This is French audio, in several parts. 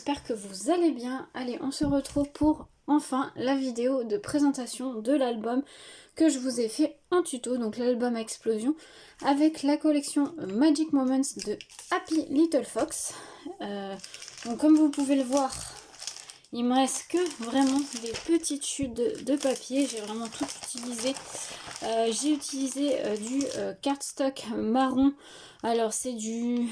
j'espère que vous allez bien. Allez, on se retrouve pour enfin la vidéo de présentation de l'album que je vous ai fait en tuto, donc l'album Explosion, avec la collection Magic Moments de Happy Little Fox. Donc comme vous pouvez le voir, il me reste que vraiment des petites chutes de papier. J'ai vraiment tout utilisé. J'ai utilisé du cardstock marron. Alors c'est du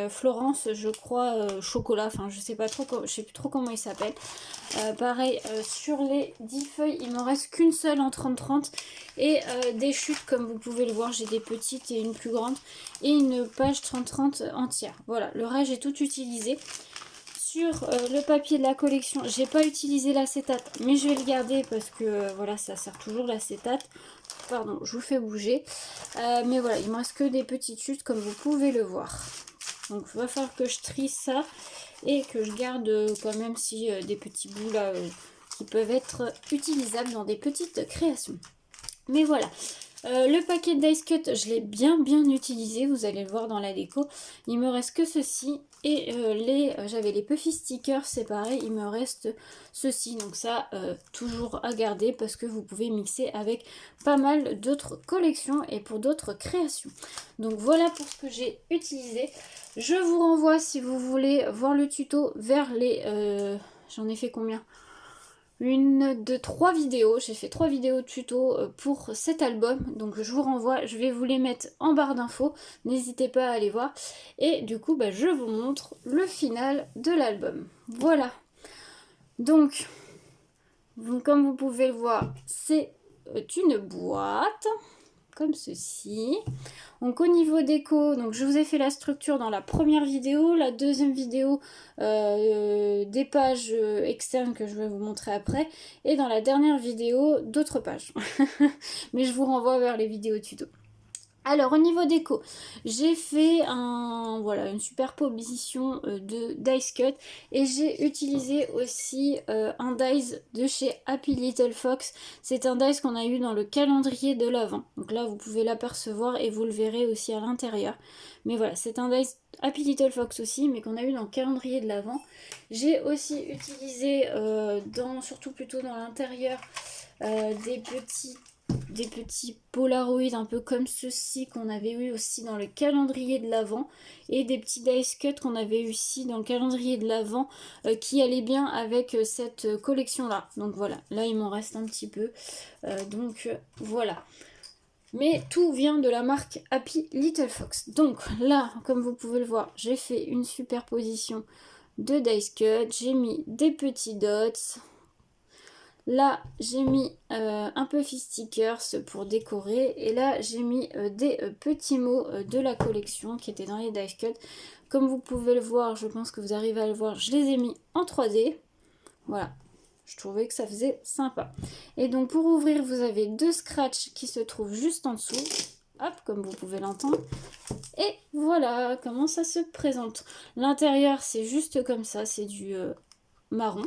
Florence, je crois, chocolat. Enfin je sais pas trop, je sais plus trop comment il s'appelle. Pareil, sur les 10 feuilles, il m'en reste qu'une seule en 30-30. Et des chutes, comme vous pouvez le voir, j'ai des petites et une plus grande. Et une page 30-30 entière. Voilà, le reste j'ai tout utilisé. Sur le papier de la collection, j'ai pas utilisé l'acétate, mais je vais le garder parce que voilà, ça sert toujours l'acétate. Pardon, je vous fais bouger. Mais voilà, il me reste que des petites chutes comme vous pouvez le voir. Donc il va falloir que je trie ça et que je garde quand même si des petits bouts là qui peuvent être utilisables dans des petites créations. Mais voilà. Le paquet de Dice Cut, je l'ai bien utilisé, vous allez le voir dans la déco. Il me reste que ceci et j'avais les Puffy stickers, c'est pareil, il me reste ceci. Donc ça, toujours à garder parce que vous pouvez mixer avec pas mal d'autres collections et pour d'autres créations. Donc voilà pour ce que j'ai utilisé. Je vous renvoie si vous voulez voir le tuto vers les... j'en ai fait combien ? Une, deux, trois vidéos. J'ai fait 3 vidéos tuto pour cet album. Donc je vous renvoie. Je vais vous les mettre en barre d'infos. N'hésitez pas à aller voir. Et du coup, je vous montre le final de l'album. Voilà. Donc, comme vous pouvez le voir, c'est une boîte. Comme ceci. Donc au niveau déco, donc je vous ai fait la structure dans la première vidéo, la deuxième vidéo des pages externes que je vais vous montrer après, et dans la dernière vidéo d'autres pages. Mais je vous renvoie vers les vidéos tuto. Alors au niveau déco, j'ai fait voilà, une superposition de dice cut et j'ai utilisé aussi un dice de chez Happy Little Fox. C'est un dice qu'on a eu dans le calendrier de l'Avent. Donc là vous pouvez l'apercevoir et vous le verrez aussi à l'intérieur. Mais voilà, c'est un dice Happy Little Fox aussi, mais qu'on a eu dans le calendrier de l'Avent. J'ai aussi utilisé, surtout plutôt dans l'intérieur, des petits polaroids un peu comme ceci qu'on avait eu aussi dans le calendrier de l'Avent et des petits dice cut qu'on avait eu aussi dans le calendrier de l'Avent qui allaient bien avec cette collection là. Donc voilà, là il m'en reste un petit peu, voilà. Mais tout vient de la marque Happy Little Fox. Donc là, comme vous pouvez le voir, j'ai fait une superposition de dice cut, j'ai mis des petits dots. Là, j'ai mis un Puffy stickers pour décorer. Et là, j'ai mis des petits mots de la collection qui étaient dans les dice cut. Comme vous pouvez le voir, je pense que vous arrivez à le voir, je les ai mis en 3D. Voilà, je trouvais que ça faisait sympa. Et donc, pour ouvrir, vous avez 2 scratchs qui se trouvent juste en dessous. Hop, comme vous pouvez l'entendre. Et voilà comment ça se présente. L'intérieur, c'est juste comme ça, c'est du marron.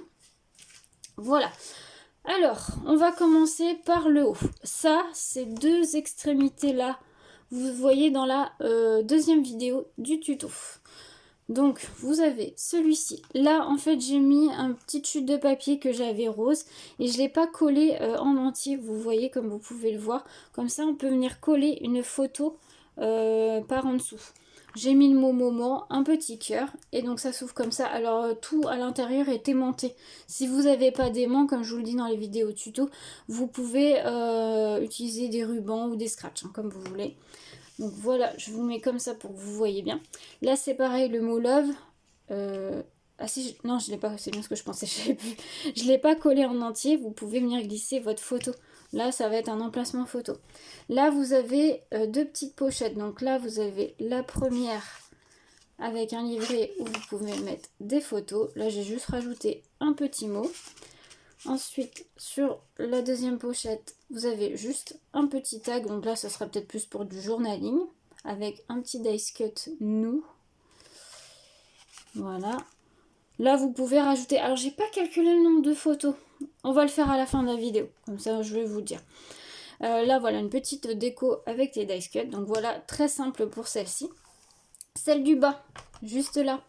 Voilà. Alors, on va commencer par le haut. Ça, ces 2 extrémités-là, vous voyez dans la deuxième vidéo du tuto. Donc, vous avez celui-ci. Là, en fait, j'ai mis un petit chute de papier que j'avais rose et je ne l'ai pas collé en entier. Vous voyez, comme vous pouvez le voir. Comme ça, on peut venir coller une photo par en dessous. J'ai mis le mot moment, un petit cœur, et donc ça s'ouvre comme ça. Alors tout à l'intérieur est aimanté. Si vous n'avez pas d'aimant, comme je vous le dis dans les vidéos tuto, vous pouvez utiliser des rubans ou des scratchs, comme vous voulez. Donc voilà, je vous mets comme ça pour que vous voyez bien. Là c'est pareil, le mot love. Ah si, non je l'ai pas, c'est bien ce que je pensais, je l'ai pas collé en entier. Vous pouvez venir glisser votre photo. Là, ça va être un emplacement photo. Là, vous avez 2 petites pochettes. Donc là, vous avez la première avec un livret où vous pouvez mettre des photos. Là, j'ai juste rajouté un petit mot. Ensuite, sur la deuxième pochette, vous avez juste un petit tag. Donc là, ça sera peut-être plus pour du journaling. Avec un petit dice cut nous. Voilà. Là, vous pouvez rajouter... Alors, j'ai pas calculé le nombre de photos. On va le faire à la fin de la vidéo. Comme ça, je vais vous dire. Là, voilà, une petite déco avec les dice cut. Donc, voilà, très simple pour celle-ci. Celle du bas, juste là.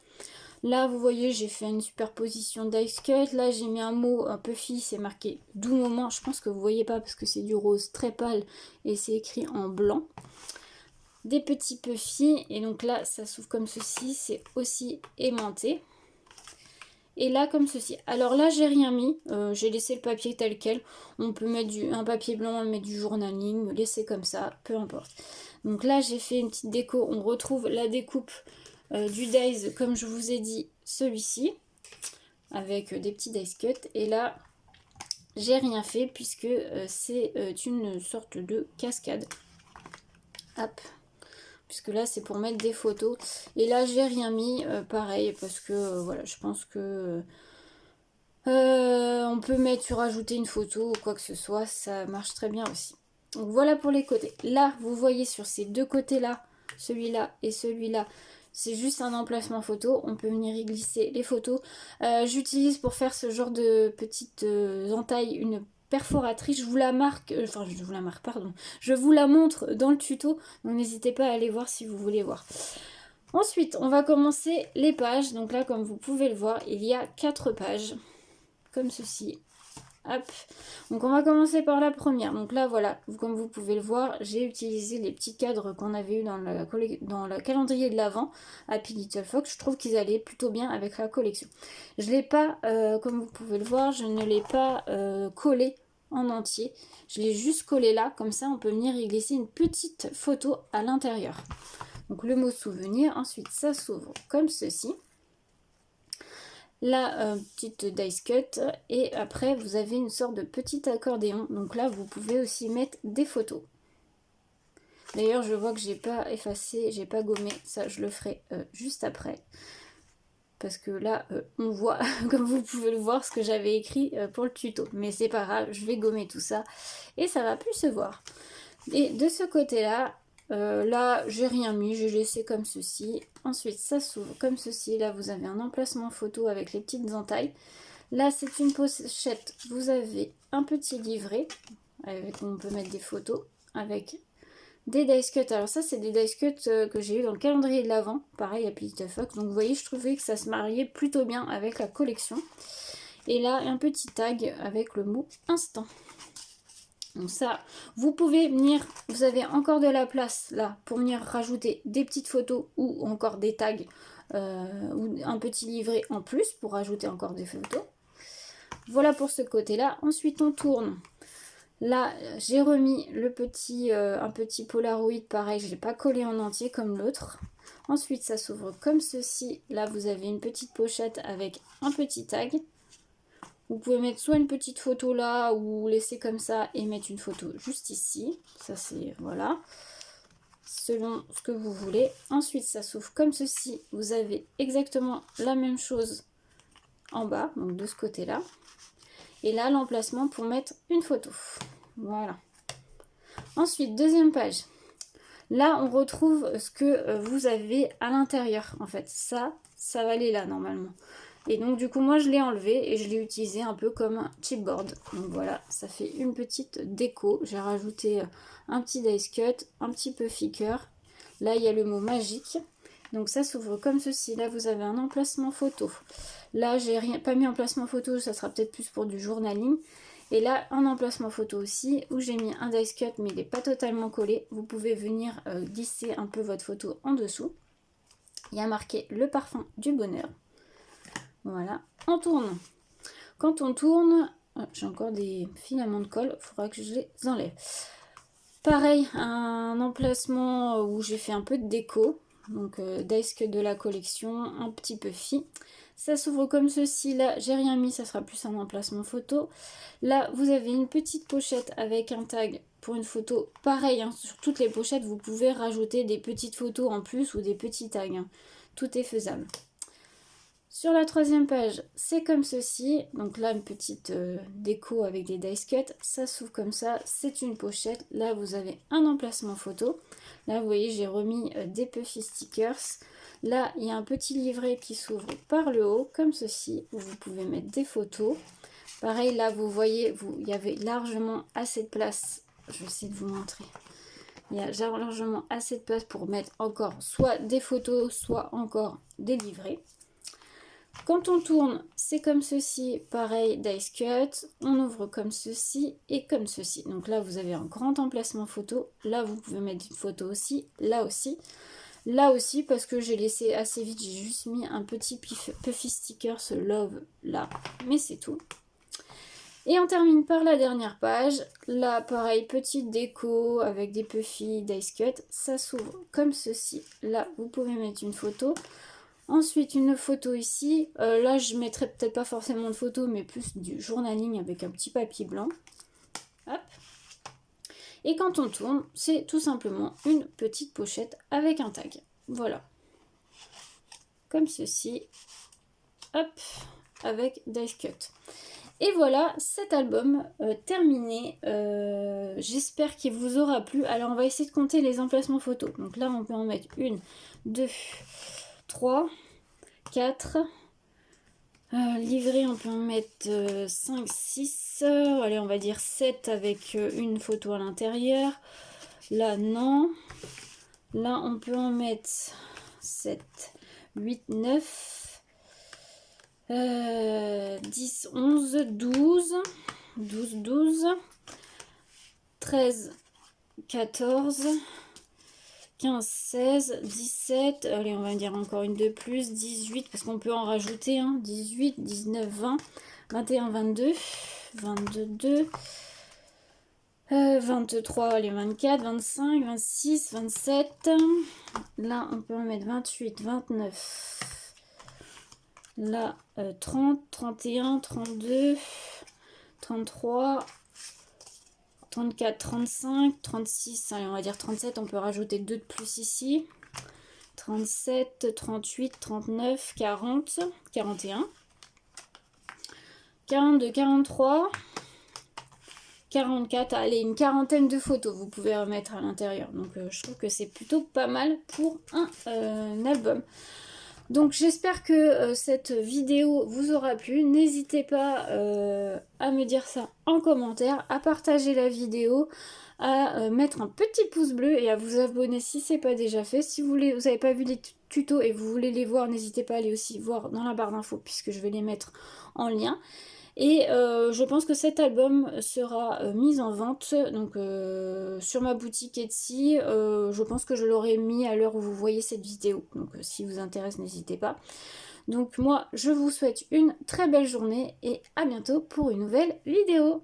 Là, vous voyez, j'ai fait une superposition d'ice cut. Là, j'ai mis un mot un puffy, c'est marqué doux moment. Je pense que vous voyez pas parce que c'est du rose très pâle et c'est écrit en blanc. Des petits puffy, et donc là, ça s'ouvre comme ceci, c'est aussi aimanté. Et là, comme ceci. Alors là, j'ai rien mis, j'ai laissé le papier tel quel. On peut mettre un papier blanc, mettre du journaling, laisser comme ça, peu importe. Donc là, j'ai fait une petite déco. On retrouve la découpe du Days, comme je vous ai dit, celui-ci, avec des petits dice cut. Et là, j'ai rien fait puisque c'est une sorte de cascade. Hop. Puisque là, c'est pour mettre des photos. Et là, j'ai rien mis, pareil, parce que voilà, je pense que on peut mettre, rajouter une photo ou quoi que ce soit, ça marche très bien aussi. Donc voilà pour les côtés. Là, vous voyez sur ces deux côtés-là, celui-là et celui-là, c'est juste un emplacement photo. On peut venir y glisser les photos. J'utilise pour faire ce genre de petite entaille une perforatrice. Je vous la marque, je vous la marque, pardon. Je vous la montre dans le tuto. Donc n'hésitez pas à aller voir si vous voulez voir. Ensuite, on va commencer les pages. Donc là, comme vous pouvez le voir, il y a 4 pages. Comme ceci. Hop. Donc on va commencer par la première. Donc là voilà, comme vous pouvez le voir, j'ai utilisé les petits cadres qu'on avait eu dans le calendrier de l'Avent Happy Little Fox. Je trouve qu'ils allaient plutôt bien avec la collection. Je l'ai pas, comme vous pouvez le voir, je ne l'ai pas collé en entier. Je l'ai juste collé là, comme ça on peut venir y glisser une petite photo à l'intérieur. Donc le mot souvenir, ensuite ça s'ouvre comme ceci. La petite dice cut, et après vous avez une sorte de petit accordéon. Donc là vous pouvez aussi mettre des photos. D'ailleurs je vois que j'ai pas effacé, j'ai pas gommé, ça je le ferai juste après. Parce que là on voit, comme vous pouvez le voir, ce que j'avais écrit pour le tuto. Mais c'est pas grave, je vais gommer tout ça et ça va plus se voir. Et de ce côté là, là j'ai rien mis, j'ai laissé comme ceci. Ensuite ça s'ouvre comme ceci. Là vous avez un emplacement photo avec les petites entailles. Là c'est une pochette, vous avez un petit livret avec où on peut mettre des photos avec des dice cuts. Alors ça c'est des dice cuts que j'ai eu dans le calendrier de l'Avent, pareil à Little Fox. Donc vous voyez, je trouvais que ça se mariait plutôt bien avec la collection. Et là un petit tag avec le mot instant. Donc ça, vous pouvez venir, vous avez encore de la place là pour venir rajouter des petites photos ou encore des tags ou un petit livret en plus pour rajouter encore des photos. Voilà pour ce côté-là. Ensuite, on tourne. Là, j'ai remis le petit, un petit Polaroid, pareil, je ne l'ai pas collé en entier comme l'autre. Ensuite, ça s'ouvre comme ceci. Là, vous avez une petite pochette avec un petit tag. Vous pouvez mettre soit une petite photo là ou laisser comme ça et mettre une photo juste ici. Ça c'est, voilà, selon ce que vous voulez. Ensuite ça s'ouvre comme ceci. Vous avez exactement la même chose en bas, donc de ce côté là. Et là l'emplacement pour mettre une photo. Voilà. Ensuite deuxième page. Là on retrouve ce que vous avez à l'intérieur. En fait ça va aller là normalement. Et donc du coup moi je l'ai enlevé et je l'ai utilisé un peu comme un chipboard. Donc voilà, ça fait une petite déco. J'ai rajouté un petit dice cut, un petit peu cœur. Là il y a le mot magique. Donc ça s'ouvre comme ceci. Là vous avez un emplacement photo. Là j'ai pas mis emplacement photo, ça sera peut-être plus pour du journaling. Et là un emplacement photo aussi où j'ai mis un dice cut mais il n'est pas totalement collé. Vous pouvez venir glisser un peu votre photo en dessous. Il y a marqué le parfum du bonheur. Voilà, on tourne. Quand on tourne, j'ai encore des filaments de colle, il faudra que je les enlève. Pareil, un emplacement où j'ai fait un peu de déco, donc desk de la collection, un petit peu fi. Ça s'ouvre comme ceci, là j'ai rien mis, ça sera plus un emplacement photo. Là vous avez une petite pochette avec un tag pour une photo. Pareil, hein, sur toutes les pochettes vous pouvez rajouter des petites photos en plus ou des petits tags, hein. Tout est faisable. Sur la troisième page, c'est comme ceci. Donc là, une petite déco avec des dice cut. Ça s'ouvre comme ça. C'est une pochette. Là, vous avez un emplacement photo. Là, vous voyez, j'ai remis des puffy stickers. Là, il y a un petit livret qui s'ouvre par le haut, comme ceci, où vous pouvez mettre des photos. Pareil, là, vous voyez, il y avait largement assez de place. Je vais essayer de vous montrer. Il y a largement assez de place pour mettre encore soit des photos, soit encore des livrets. Quand on tourne, c'est comme ceci, pareil, dice cut, on ouvre comme ceci et comme ceci. Donc là, vous avez un grand emplacement photo. Là, vous pouvez mettre une photo aussi, là aussi. Là aussi, parce que j'ai laissé assez vite, j'ai juste mis un petit puffy sticker, ce love là, mais c'est tout. Et on termine par la dernière page. Là, pareil, petite déco avec des puffy, dice cut. Ça s'ouvre comme ceci. Là, vous pouvez mettre une photo. Ensuite, une photo ici. Là, je mettrai peut-être pas forcément de photo, mais plus du journaling avec un petit papier blanc. Hop. Et quand on tourne, c'est tout simplement une petite pochette avec un tag. Voilà. Comme ceci. Hop. Avec dice cut. Et voilà, cet album terminé. J'espère qu'il vous aura plu. Alors, on va essayer de compter les emplacements photos. Donc là, on peut en mettre 1, 2, 3, 4. Livré, on peut en mettre 5, 6. Allez, on va dire 7 avec une photo à l'intérieur. Là, non. Là, on peut en mettre 7, 8, 9. 10, 11, 12, 13, 14, 15, 16, 17, allez on va dire encore une de plus, 18, parce qu'on peut en rajouter, hein, 18, 19, 20, 21, 22, 22, 23, allez 24, 25, 26, 27, là on peut en mettre 28, 29, là 30, 31, 32, 33, 34, 35, 36, allez on va dire 37, on peut rajouter 2 de plus ici, 37, 38, 39, 40, 41, 42, 43, 44, allez une quarantaine de photos vous pouvez remettre à l'intérieur, donc je trouve que c'est plutôt pas mal pour un album. Donc j'espère que cette vidéo vous aura plu. N'hésitez pas à me dire ça en commentaire, à partager la vidéo, à mettre un petit pouce bleu et à vous abonner si ce n'est pas déjà fait. Si vous n'avez pas vu les tutos et vous voulez les voir, n'hésitez pas à aller aussi voir dans la barre d'infos puisque je vais les mettre en lien. Et je pense que cet album sera mis en vente donc sur ma boutique Etsy. Je pense que je l'aurai mis à l'heure où vous voyez cette vidéo. Donc si vous intéresse, n'hésitez pas. Donc moi, je vous souhaite une très belle journée et à bientôt pour une nouvelle vidéo.